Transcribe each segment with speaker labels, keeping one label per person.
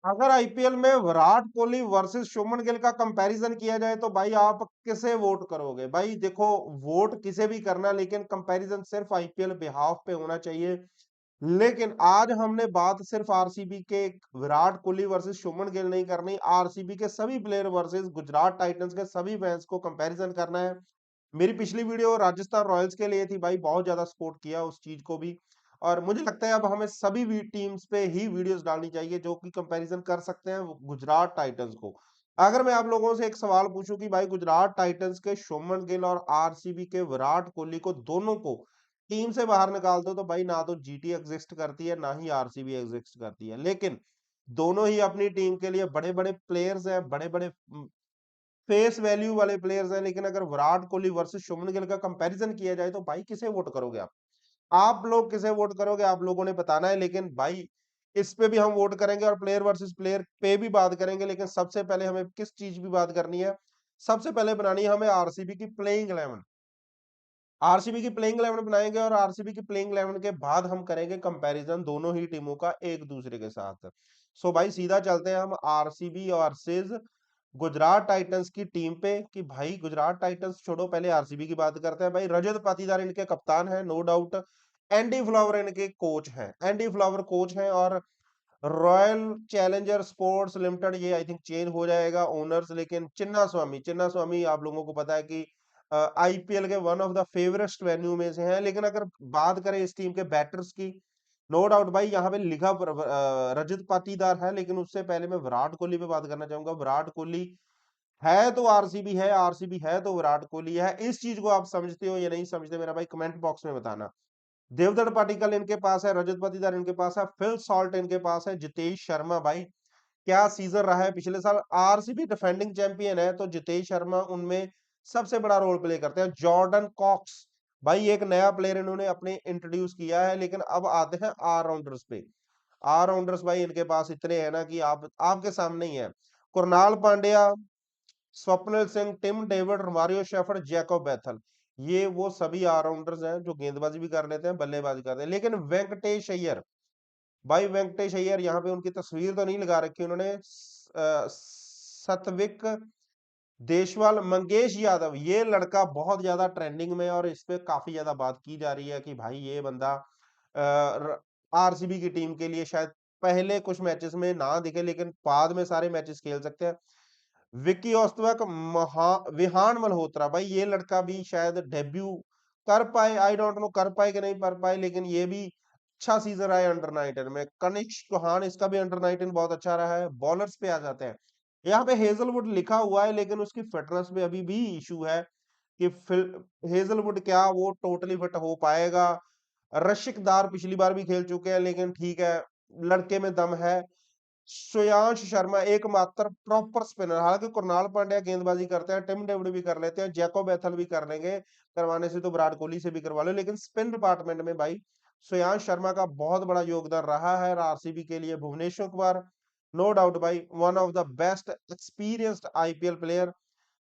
Speaker 1: अगर आईपीएल में विराट कोहली वर्सेस शुभमन गिल का कंपैरिजन किया जाए तो भाई आप किसे वोट करोगे? भाई देखो, वोट किसे भी करना, लेकिन कंपैरिजन सिर्फ आईपीएल बिहाफ पे होना चाहिए। लेकिन आज हमने बात सिर्फ आरसीबी के विराट कोहली वर्सेस शुभमन गिल नहीं करनी, आरसीबी के सभी प्लेयर वर्सेस गुजरात टाइटंस के सभी फैंस को कंपैरिजन करना है। मेरी पिछली वीडियो राजस्थान रॉयल्स के लिए थी भाई, बहुत ज्यादा सपोर्ट किया उस चीज को भी। और मुझे लगता है अब हमें सभी टीम्स पे ही वीडियोस डालनी चाहिए जो कि कंपैरिजन कर सकते हैं गुजरात टाइटंस को। अगर मैं आप लोगों से एक सवाल पूछूं कि भाई गुजरात टाइटंस के शुभमन गिल और आरसीबी के विराट कोहली को दोनों को टीम से बाहर निकाल दो, तो भाई ना तो जीटी एग्जिस्ट करती है ना ही आरसीबी एग्जिस्ट करती है। लेकिन दोनों ही अपनी टीम के लिए बड़े बड़े प्लेयर्स हैं, बड़े बड़े फेस वैल्यू वाले प्लेयर्स हैं। लेकिन अगर विराट कोहली वर्सेस शुभमन गिल का कंपैरिजन किया जाए तो भाई किसे वोट करोगे आप लोग किसे वोट करोगे आप लोगों ने बताना है। लेकिन भाई इस पे भी हम वोट करेंगे और प्लेयर वर्सेस प्लेयर पे भी बात करेंगे, लेकिन सबसे पहले हमें किस चीज की बात करनी है? सबसे पहले बनानी है हमें आरसीबी की प्लेइंग 11। आरसीबी की प्लेइंग 11 बनाएंगे और आरसीबी की प्लेइंग 11 के बाद हम करेंगे कंपैरिजन दोनों ही टीमों का एक दूसरे के साथ। सो भाई सीधा चलते हैं हम आरसीबी वर्सेस गुजरात टाइटंस की टीम पे कि भाई गुजरात टाइटंस छोड़ो, पहले आरसीबी की बात करते हैं। भाई रजत पाटीदार इनके कप्तान हैं, नो डाउट। एंडी फ्लावर इनके कोच हैं, एंडी फ्लावर कोच हैं। और रॉयल चैलेंजर स्पोर्ट्स लिमिटेड ये आई थिंक चेंज हो जाएगा ओनर्स, लेकिन चिन्ना स्वामी आप लोगों को पता है कि आईपीएल के वन ऑफ द फेवरेस्ट वेन्यू में से हैं। लेकिन अगर बात करें इस टीम के बैटर्स की, नो डाउट भाई यहाँ पे लिखा रजत पाटीदार है, लेकिन उससे पहले मैं विराट कोहली पे बात करना चाहूंगा। विराट कोहली है तो आरसीबी है, आरसीबी है तो विराट कोहली है। इस चीज को आप समझते हो या नहीं समझते, मेरा भाई कमेंट बॉक्स में बताना। देवदत्त पाटिकल इनके पास है, रजत पाटीदार इनके पास है, फिल सॉल्ट इनके पास है, जितेश शर्मा भाई क्या सीजन रहा है पिछले साल। आरसीबी डिफेंडिंग चैंपियन है तो जितेश शर्मा उनमें सबसे बड़ा रोल प्ले करते हैं। जॉर्डन कॉक्स भाई एक नया प्लेयर इन्होंने अपने इंट्रोड्यूस किया है। लेकिन अब आते हैं ऑलराउंडर्स पे। ऑलराउंडर्स भाई इनके पास इतने हैं ना कि आप आपके सामने ही है। Krunal Pandya, Swapnil Singh, Tim David, Romario Shepherd, Jacob Bethell, ये वो सभी ऑलराउंडर्स हैं जो गेंदबाजी भी कर लेते हैं, बल्लेबाजी करते हैं। लेकिन वेंकटेश अय्यर, भाई वेंकटेश अय्यर यहाँ पे उनकी तस्वीर तो नहीं लगा रखी उन्होंने, सतविक देशवाल, मंगेश यादव, ये लड़का बहुत ज्यादा ट्रेंडिंग में है और इस पे काफी ज्यादा बात की जा रही है कि भाई ये बंदा आरसीबी की टीम के लिए शायद पहले कुछ मैचेस में ना दिखे, लेकिन बाद में सारे मैचेस खेल सकते हैं। विक्की ओस्टबर्ग, विहान मल्होत्रा, भाई ये लड़का भी शायद डेब्यू कर पाए, आई डोंट नो कर पाए कि नहीं कर पाए, लेकिन ये भी अच्छा सीजन रहा है अंडर 19 में। कनिष्क चौहान इसका भी अंडर 19 बहुत अच्छा रहा है। बॉलर्स पे आ जाते हैं, यहाँ पे हेजलवुड लिखा हुआ है लेकिन उसकी फिटनेस में अभी भी इशू है कि हेजलवुड क्या वो टोटली फिट हो पाएगा। रशिकदार पिछली बार भी खेल चुके हैं, लेकिन ठीक है, लड़के में दम है। श्रेयांश शर्मा एकमात्र प्रॉपर स्पिनर, हालांकि कुरनाल पांड्या गेंदबाजी करते हैं, टिम डेविड भी कर लेते हैं, जैकोब बैथल भी कर लेंगे, करवाने से तो विराट कोहली से भी करवा लो। लेकिन स्पिन डिपार्टमेंट में भाई श्रेयांश शर्मा का बहुत बड़ा योगदान रहा है आरसीबी के लिए। भुवनेश्वर कुमार, नो डाउट भाई one of the best experienced IPL player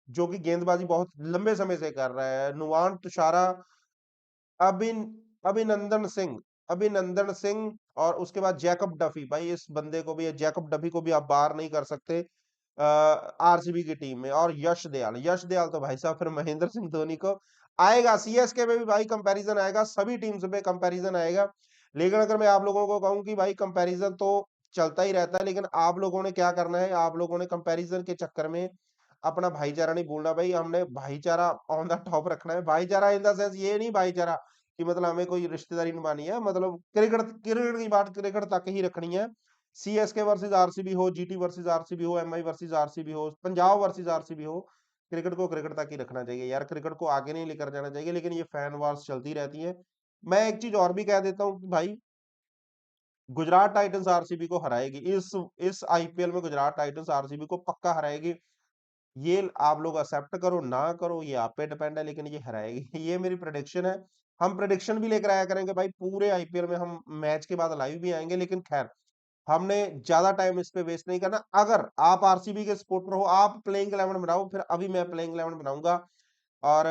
Speaker 1: जो कि गेंदबाजी बहुत लंबे समय से कर रहा है। नुवान तुषारा, अबिन अभिनंदन सिंह और उसके बाद जैकब डफी, भाई इस बंदे को भी, जैकब डफी को भी आप बाहर नहीं कर सकते आरसीबी की टीम में। और यश दयाल तो भाई साहब फिर महेंद्र सिंह धोनी को आएगा, सीएसके में भी भाई कंपैरिजन आएगा, सभी टीम्स पे कंपैरिजन आएगा। लेकिन अगर मैं आप लोगों को कहूं कि भाई कंपैरिजन तो चलता ही रहता है, लेकिन आप लोगों ने क्या करना है, आप लोगों ने कंपैरिजन के चक्कर में अपना भाईचारा नहीं भूलना। भाई हमने भाईचारा ऑन द टॉप रखना है। भाईचारा इन द सेंस ये नहीं भाईचारा कि मतलब हमें कोई रिश्तेदारी निभानी है, मतलब क्रिकेट क्रिकेट की बात क्रिकेट तक ही रखनी है। सीएसके वर्सेस आरसीबी हो, जीटी वर्सेस आरसीबी हो, एमआई वर्सेस आरसीबी हो, पंजाब वर्सेस आरसीबी हो, क्रिकेट को क्रिकेट तक ही रखना चाहिए यार, क्रिकेट को आगे नहीं लेकर जाना चाहिए। लेकिन ये फैन वार्स चलती रहती है। मैं एक चीज और भी कह देता हूँ कि भाई गुजरात टाइटंस आरसीबी को हराएगी इस आईपीएल में, गुजरात टाइटंस आरसीबी को पक्का हराएगी। ये आप लोग एक्सेप्ट करो ना करो ये आप पे डिपेंड है, लेकिन ये हराएगी ये मेरी प्रेडिक्शन है। हम प्रेडिक्शन भी लेकर आया करेंगे भाई पूरे आईपीएल में, हम मैच के बाद लाइव भी आएंगे। लेकिन खैर हमने ज्यादा टाइम इस पे वेस्ट नहीं करना। अगर आप आरसीबी के सपोर्टर हो, आप प्लेइंग 11 बनाओ, फिर अभी मैं प्लेइंग 11 बनाऊंगा और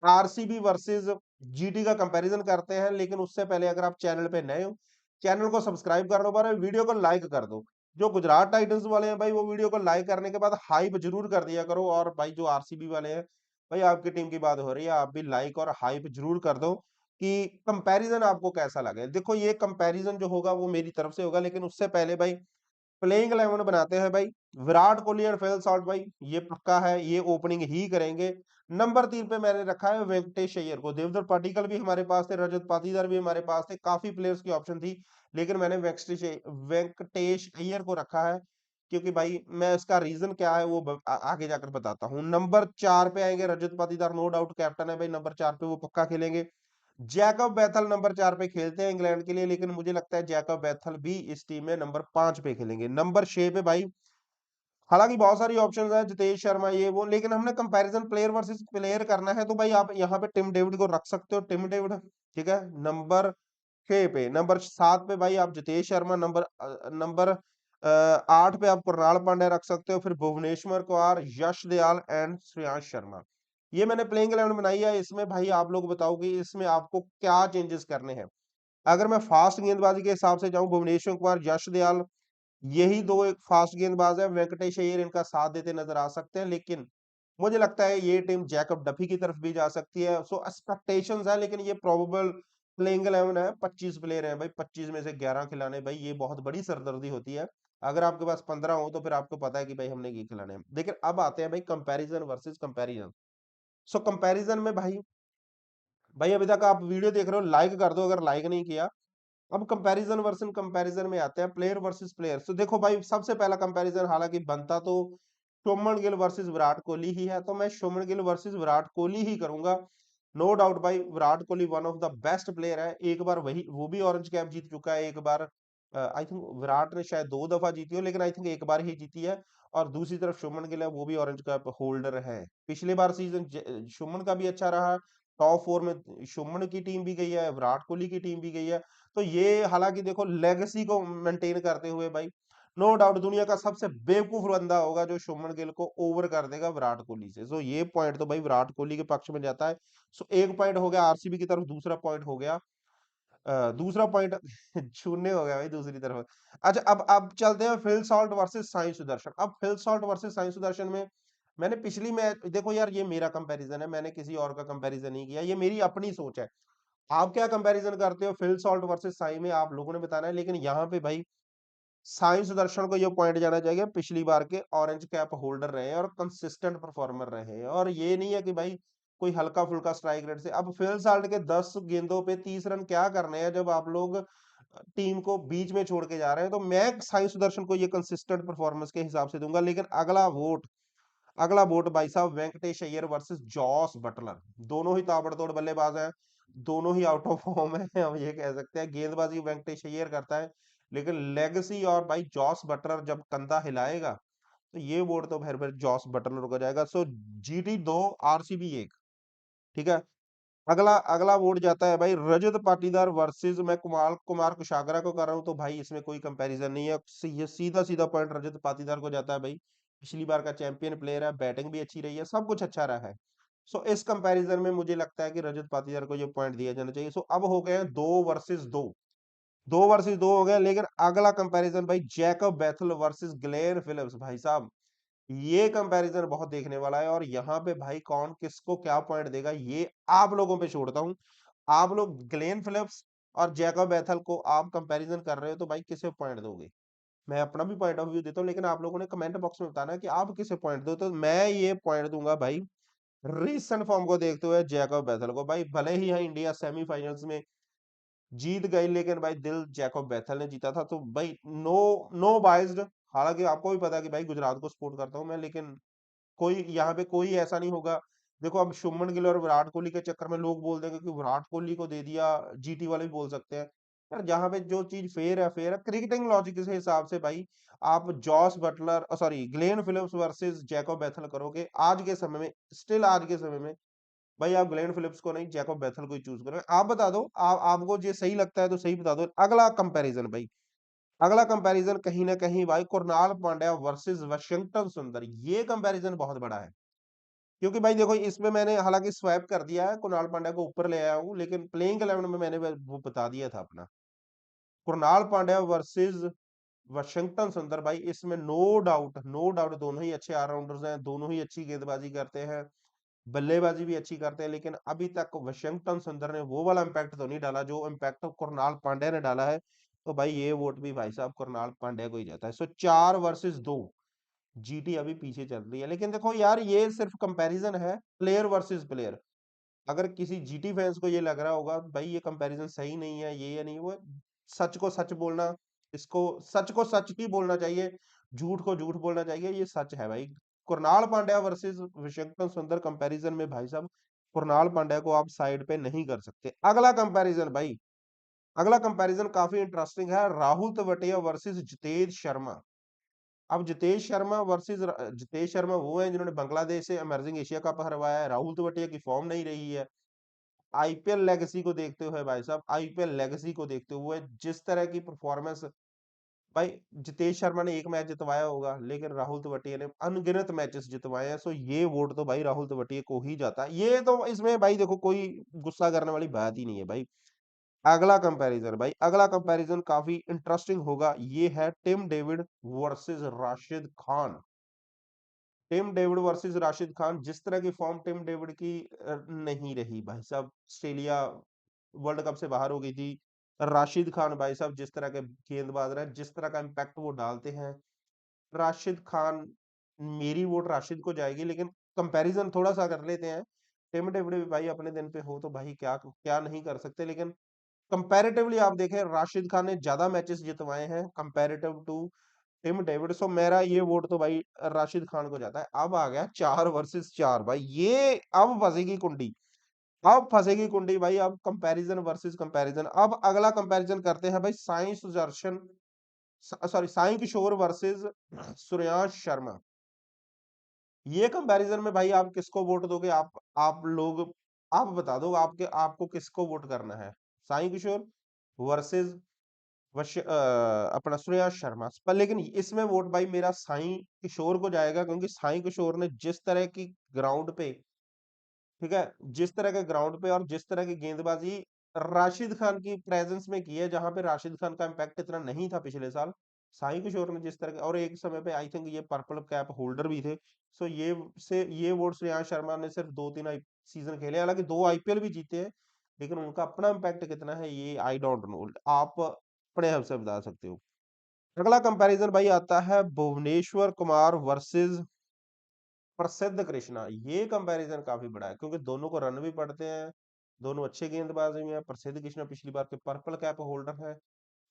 Speaker 1: आरसीबी वर्सेस जीटी का कंपैरिजन करते हैं। लेकिन उससे पहले अगर आप चैनल पे नए हो, चैनल को सब्सक्राइब कर दो, पर वीडियो को लाइक कर दो। जो गुजरात टाइटंस वाले हैं भाई वो वीडियो को लाइक करने के बाद हाइप जरूर कर दिया करो, और भाई जो आरसीबी वाले हैं भाई आपकी टीम की बात हो रही है, आप भी लाइक और हाइप जरूर कर दो कि कंपैरिजन आपको कैसा लगे। देखो ये कंपैरिजन जो होगा वो मेरी तरफ से होगा, लेकिन उससे पहले भाई प्लेइंग 11 बनाते हैं भाई। विराट कोहली और फेल सॉल्ट भाई ये पक्का है, ये ओपनिंग ही करेंगे। नंबर 3 पे मैंने रखा है वेंकटेश अय्यर को। देवदत्त पाटिकल भी हमारे पास थे, रजत पाटीदार भी हमारे पास थे, काफी प्लेयर्स की ऑप्शन थी, लेकिन मैंने वेंकटेश अय्यर को रखा है, क्योंकि भाई मैं इसका रीजन क्या है वो आगे जाकर बताता हूँ। नंबर 4 पे आएंगे Rajat Patidar, no doubt captain है भाई, नंबर 4 पे वो पक्का खेलेंगे। जैकब बैथल नंबर 4 पे खेलते हैं इंग्लैंड के लिए, लेकिन मुझे लगता है जैकब बैथल भी इस टीम में नंबर 5 पे खेलेंगे। नंबर 6 पे भाई हालांकि बहुत सारी ऑप्शंस हैं, जितेश शर्मा ये वो, लेकिन हमने कंपैरिजन प्लेयर वर्सेस प्लेयर करना है, तो भाई आप यहाँ पे टिम डेविड को रख सकते हो, टिम डेविड ठीक है। नंबर 6 पे, नंबर 7 पे भाई आप जितेश शर्मा, नंबर 8 पे आप कुणाल पांड्या रख सकते हो, फिर भुवनेश्वर कुमार, यश दयाल एंड श्रेयांश शर्मा। ये मैंने प्लेइंग 11 बनाई है, इसमें भाई आप लोग बताओ कि इसमें आपको क्या चेंजेस करने हैं। अगर मैं फास्ट गेंदबाजी के हिसाब से जाऊं, भुवनेश्वर कुमार, यश दयाल, यही दो एक फास्ट गेंदबाज है, वेंकटेश अय्यर इनका साथ देते नजर आ सकते हैं, लेकिन मुझे लगता है ये टीम जैकब डफी की तरफ भी जा सकती है। सो एक्सपेक्टेशंस है, लेकिन ये प्रोबेबल प्लेइंग 11 है। 25 प्लेयर हैं भाई, 25 में से 11 खिलाने भाई ये बहुत बड़ी सरदर्दी होती है। अगर आपके पास 15 हो तो फिर आपको पता है कि भाई हमने ये खिलाने हैं। लेकिन अब आते हैं भाई कंपैरिजन वर्सेस कंपैरिजन। सो कंपैरिजन में भाई, अभी तक आप वीडियो देख रहे हो लाइक कर दो अगर लाइक नहीं किया। अब कंपैरिजन वर्सेस कंपैरिजन में आते हैं, प्लेयर वर्सेस प्लेयर। तो देखो भाई सबसे पहला कंपैरिजन हालांकि बनता तो शुभमन गिल वर्सेस विराट कोहली ही है, तो मैं शुभमन गिल वर्सेस विराट कोहली ही करूंगा। नो डाउट भाई Virat Kohli one of the best player है, एक बार वही वो भी ऑरेंज कैप जीत चुका है, एक बार आई थिंक विराट ने शायद 2 दफा जीती हो, लेकिन आई थिंक एक बार ही जीती है। और दूसरी तरफ शुभमन गिल है, वो भी ऑरेंज कैप होल्डर है। पिछले बार सीजन शुभमन का भी अच्छा रहा, टॉप 4 में शुभमन की टीम भी गई है, विराट कोहली की टीम भी गई है। तो ये हालांकि देखो लेगेसी को मेंटेन करते हुए भाई नो डाउट दुनिया का सबसे बेवकूफ बंदा होगा जो शुभमन गिल को ओवर कर देगा विराट कोहली से। सो ये पॉइंट तो भाई विराट कोहली के पक्ष में जाता है। सो एक पॉइंट हो गया आरसीबी की तरफ, दूसरा पॉइंट हो गया दूसरा पॉइंट शून्य हो गया भाई दूसरी तरफ। अच्छा अब चलते हैं Phil Salt versus Sai Sudharsan. अब Phil Salt versus Sai Sudharsan में मैंने पिछली मैच, देखो यार ये मेरा कंपैरिजन है, मैंने किसी और का कंपैरिजन नहीं किया, ये मेरी अपनी सोच है। आप क्या कंपैरिजन करते हो फिल सॉल्ट वर्सेस साई में, आप लोगों ने बताना है। लेकिन यहाँ पे भाई साई सुदर्शन को ये पॉइंट जाना चाहिए, पिछली बार के ऑरेंज कैप होल्डर रहे हैं और कंसिस्टेंट परफॉर्मर रहे हैं, और ये नहीं है कि भाई कोई हल्का फुल्का स्ट्राइक रेट से। अब फिल सॉल्ट के 10 गेंदों पे 30 रन क्या करने हैं जब आप लोग टीम को बीच में छोड़ के जा रहे हैं। तो मैं साई सुदर्शन को ये कंसिस्टेंट परफॉर्मेंस के हिसाब से दूंगा। लेकिन अगला वोट भाई साहब Venkatesh Iyer versus Jos Buttler. दोनों ही ताबड़तोड़ बल्लेबाज हैं, दोनों ही आउट ऑफ फॉर्म है, हम ये कह सकते हैं। गेंदबाजी वेंकटेश अय्यर करता है, लेकिन लेगेसी और भाई जॉस बटलर जब कंधा हिलाएगा तो ये वोट तो फिर जॉस बटलर को जाएगा। सो जीटी 2 आरसीबी 1, ठीक है। अगला अगला वोट जाता है भाई रजत पाटीदार वर्सेस, मैं कुमार कुमार कुशागरा को कर रहा हूं, तो भाई इसमें कोई कंपैरिजन नहीं है, ये सीधा सीधा पॉइंट रजत पाटीदार को जाता है भाई। पिछली बार का चैंपियन प्लेयर है, बैटिंग भी अच्छी रही है, सब कुछ अच्छा रहा है। सो इस कंपैरिजन में मुझे लगता है कि रजत पाटीदार को ये पॉइंट दिया जाना चाहिए। सो अब हो गए हैं 2 वर्सेस 2, 2 वर्सेस 2 हो गया। लेकिन अगला कंपैरिजन भाई Jacob Bethel versus Glenn Phillips. भाई साहब ये कंपैरिजन बहुत देखने वाला है, और यहाँ पे भाई कौन किसको क्या पॉइंट देगा ये आप लोगों पे छोड़ता हूँ। आप लोग ग्लेन फिलिप्स और जैकब बैथल को आप कंपैरिजन कर रहे हो, तो भाई किसे पॉइंट दोगे। मैं अपना भी पॉइंट ऑफ व्यू देता हूँ, लेकिन आप लोगों ने कमेंट बॉक्स में बताना है कि आप किसे पॉइंट दो। तो मैं ये पॉइंट दूंगा भाई रीसेंट फॉर्म को देखते हुए जैकब बैथल को। भाई भले ही है इंडिया सेमीफाइनल्स में जीत गई, लेकिन भाई दिल जैकब बैथल ने जीता था। तो भाई नो नो बाइज्ड, हालांकि आपको भी पता है कि भाई गुजरात को सपोर्ट करता हूं मैं, लेकिन कोई यहाँ पे कोई ऐसा नहीं होगा। देखो अब शुभमन गिल और विराट कोहली के चक्कर में लोग बोल देंगे कि विराट कोहली को दे दिया, जीटी वाले भी बोल सकते हैं। यार जहाँ पे जो चीज फेयर है क्रिकेटिंग लॉजिक के हिसाब से भाई, आप Jos Buttler sorry Glenn Phillips versus Jacob Bethell करोगे आज के समय में, स्टिल आज के समय में भाई आप ग्लेन फिलिप्स को नहीं जैकब बैथल को ही चूज करोगे। आप बता दो, आपको ये सही लगता है तो सही बता दो। अगला कंपैरिजन भाई, अगला कंपैरिजन कहीं ना कहीं भाई कुणाल पांड्या वर्सेस वाशिंगटन सुंदर। ये कंपैरिजन बहुत बड़ा है, क्योंकि भाई देखो इसमें मैंने हालांकि स्वैप कर दिया है, कुणाल पांड्या को ऊपर ले आया हूं, लेकिन प्लेइंग 11 में मैंने वो बता दिया था अपना। कुणाल पांड्या वर्सेस वाशिंगटन सुंदर भाई इसमें नो डाउट दोनों ही अच्छे ऑलराउंडर्स हैं, दोनों ही अच्छी गेंदबाजी करते हैं, बल्लेबाजी भी अच्छी करते हैं, लेकिन अभी तक वाशिंगटन सुंदर ने वो वाला इम्पैक्ट तो नहीं डाला जो इम्पैक्ट कुरनाल पांड्या ने डाला है। तो भाई ये वोट भी भाई साहब कुरनाल पांड्या को ही जाता है। सो 4 वर्सेस 2 जीटी अभी पीछे चल रही है। लेकिन देखो यार ये सिर्फ कंपैरिजन है प्लेयर वर्सेस प्लेयर। अगर किसी जीटी फैंस को ये लग रहा होगा भाई ये कंपैरिजन सही नहीं है, ये या नहीं वो, सच को सच बोलना, इसको सच को सच ही बोलना चाहिए, झूठ को झूठ बोलना चाहिए, ये सच है भाई। कुरनाल पांड्या वर्सेस वाशिंगटन सुंदर कंपैरिजन में भाई साहब कुरनाल पांड्या को आप साइड पे नहीं कर सकते। अगला कंपैरिजन भाई, अगला कंपैरिजन काफी इंटरेस्टिंग है, राहुल तेवतिया वर्सेस जितेश शर्मा। अब जितेश शर्मा वो हैं जिन्होंने बांग्लादेश से इमर्जिंग एशिया कप हरवाया है। राहुल तेवतिया की फॉर्म नहीं रही है। आईपीएल लेगेसी को देखते हुए भाई साहब, आईपीएल लेगेसी को देखते हुए जिस तरह की परफॉर्मेंस, भाई जितेश शर्मा ने एक मैच जितवाया होगा लेकिन राहुल तेवतिया ने अनगिनत मैचेस जितवाए हैं। सो ये वोट तो भाई राहुल तेवतिया को ही जाता है। ये तो इसमें भाई देखो कोई गुस्सा करने वाली बात ही नहीं है भाई। अगला कंपैरिजन भाई, अगला कंपैरिजन काफी इंटरेस्टिंग होगा, ये है Tim David versus Rashid Khan. Tim David versus Rashid Khan, जिस तरह की फॉर्म टिम डेविड की नहीं रही भाई साहब, ऑस्ट्रेलिया वर्ल्ड कप से बाहर हो गई थी। राशिद खान भाई साहब जिस तरह के गेंदबाज रहे, जिस तरह का इम्पैक्ट वो डालते हैं, राशिद खान, मेरी वोट राशिद को जाएगी। लेकिन कंपैरिजन थोड़ा सा कर लेते हैं, टिम डेविड भी भाई अपने दिन पे हो तो भाई क्या क्या नहीं कर सकते। लेकिन कंपैरेटिवली आप देखें राशिद खान ने ज्यादा मैचेस जितवाए हैं कंपैरेटिव टू टिम डेविड। सो मेरा ये वोट तो भाई राशिद खान को जाता है। अब आ गया 4 वर्सेस 4 भाई, ये अब फंसेगी कुंडी, अब फंसेगी कुंडी भाई। अब कंपैरिजन वर्सेस कंपैरिजन, अब अगला कंपैरिजन करते हैं भाई साई सुदर्शन, सॉरी साई किशोर वर्सेस सूर्यांश शर्मा। ये कंपैरिजन में भाई आप किसको वोट दोगे? आप लोग आप बता दो, आपके आपको किसको वोट करना है? साई किशोर वर्सेस अपना श्रेयस शर्मा पर। लेकिन इसमें वोट भाई मेरा साई किशोर को जाएगा, क्योंकि साई किशोर ने जिस तरह की ग्राउंड पे, ठीक है, जिस तरह के ग्राउंड पे और जिस तरह की गेंदबाजी राशिद खान की प्रेजेंस में की है, जहां पे राशिद खान का इम्पैक्ट इतना नहीं था पिछले साल, साई किशोर ने जिस तरह के, और एक समय पे आई थिंक ये पर्पल कैप होल्डर भी थे। सो ये वोट श्रेयांश शर्मा ने सिर्फ 2-3 सीजन खेले, हालांकि 2 आईपीएल भी जीते हैं, लेकिन उनका अपना इम्पैक्ट कितना है ये आई डोंट नो, आप अपने हिसाब से बता सकते हो। अगला कंपैरिजन भाई आता है भुवनेश्वर कुमार वर्सेस प्रसिद्ध कृष्णा। ये कंपैरिजन काफी बड़ा है क्योंकि दोनों को रन भी पड़ते हैं, दोनों अच्छे गेंदबाज भी हैं। प्रसिद्ध कृष्णा पिछली बार के पर्पल कैप होल्डर है।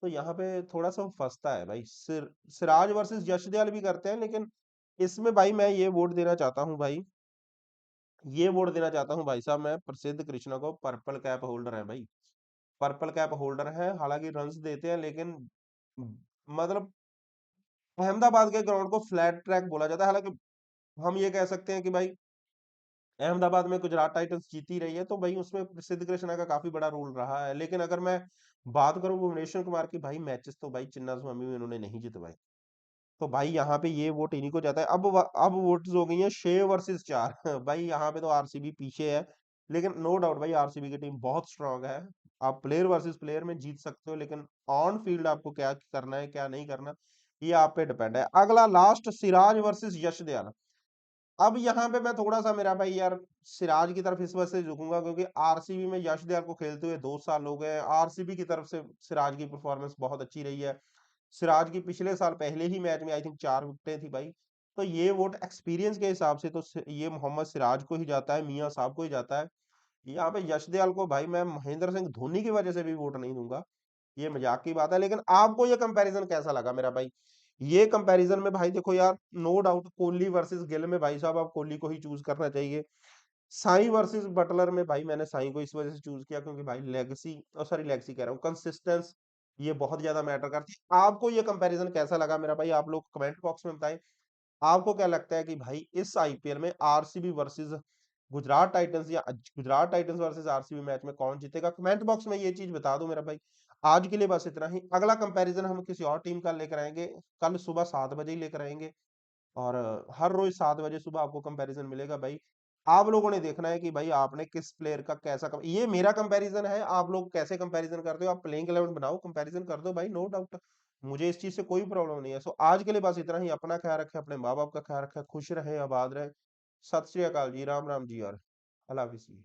Speaker 1: तो यहाँ पे थोड़ा सा फंसता है भाई। सिराज वर्सेस यशदयाल भी करते हैं, लेकिन इसमें भाई मैं ये वोट देना चाहता हूँ भाई, ये वोट देना चाहता हूँ भाई साहब मैं प्रसिद्ध कृष्णा को। पर्पल कैप होल्डर है भाई, पर्पल कैप होल्डर है, हालांकि रन्स देते हैं लेकिन मतलब अहमदाबाद के ग्राउंड को फ्लैट ट्रैक बोला जाता है। हालांकि हम ये कह सकते हैं कि भाई अहमदाबाद में गुजरात टाइटंस जीती रही है, तो भाई उसमें प्रसिद्ध कृष्णा का काफी बड़ा रोल रहा है। लेकिन अगर मैं बात करूं भुवनेश्वर कुमार की, भाई मैचेस तो भाई चिन्ना स्वामी में इन्होंने नहीं जितवाए। तो भाई यहाँ पे ये वोट इन्हीं को जाता है। अब वोट्स हो गई है 6 वर्सेस 4 भाई यहाँ पे तो आरसीबी पीछे है, लेकिन नो डाउट भाई आरसीबी की टीम बहुत स्ट्रांग है। आप प्लेयर वर्सेस प्लेयर में जीत सकते हो, लेकिन ऑन फील्ड आपको क्या करना है क्या नहीं करना, ये आप पे डिपेंड है। अगला लास्ट सिराज वर्सेस यश दयाल। अब यहाँ पे मैं थोड़ा सा मेरा भाई यार सिराज की तरफ इस वजह से झुकूंगा क्योंकि आरसीबी में यश दयाल को खेलते हुए 2 साल हो गए हैं। आरसीबी की तरफ से सिराज की परफॉर्मेंस बहुत अच्छी रही है। सिराज की पिछले साल पहले ही मैच में आई थिंक 4 विकेटें थी भाई। तो ये वोट एक्सपीरियंस के हिसाब से तो ये मोहम्मद सिराज को ही जाता है, मियां साहब को ही जाता है। यहाँ पे यश दयाल को भाई मैं महेंद्र सिंह धोनी की वजह से भी वोट नहीं दूंगा, ये मजाक की बात है। लेकिन आपको ये कंपैरिजन कैसा लगा मेरा भाई? ये कंपैरिजन में भाई देखो यार no doubt Kohli versus Gill में भाई साहब आप कोहली को ही चूज करना चाहिए। साई वर्सेस बटलर में भाई मैंने साई को इस वजह से चूज किया क्योंकि भाई लेगेसी, सॉरी लेगेसी कह रहा हूँ, कंसिस्टेंस ये बहुत ज्यादा मैटर करती है। आपको ये कंपैरिजन कैसा लगा मेरा भाई? आप लोग कमेंट बॉक्स में बताएं आपको क्या लगता है कि भाई इस आईपीएल में आरसीबी वर्सेस गुजरात टाइटंस या Gujarat Titans versus RCB match में कौन जीतेगा? कमेंट बॉक्स में ये चीज बता दो मेरा भाई। आज के लिए बस इतना ही। अगला कंपैरिजन हम किसी और टीम का लेकर आएंगे, कल सुबह 7 बजे ही लेकर आएंगे। और हर रोज 7 बजे सुबह आपको कंपैरिजन मिलेगा भाई। आप लोगों ने देखना है कि भाई आपने किस प्लेयर का कैसा ये मेरा कंपैरिजन है, आप लोग कैसे कंपैरिजन करते हो? आप प्लेइंग 11 बनाओ, कंपैरिजन कर दो भाई, नो डाउट। मुझे इस चीज़ से कोई प्रॉब्लम नहीं है। सो आज के लिए बस इतना ही। अपना ख़्याल रखें, अपने माँ-बाप का ख़्याल रखें, खुश रहें, आबाद रहें। सत श्री अकाल जी, राम, राम जी और अल्लाह हाफ़िज़ जी।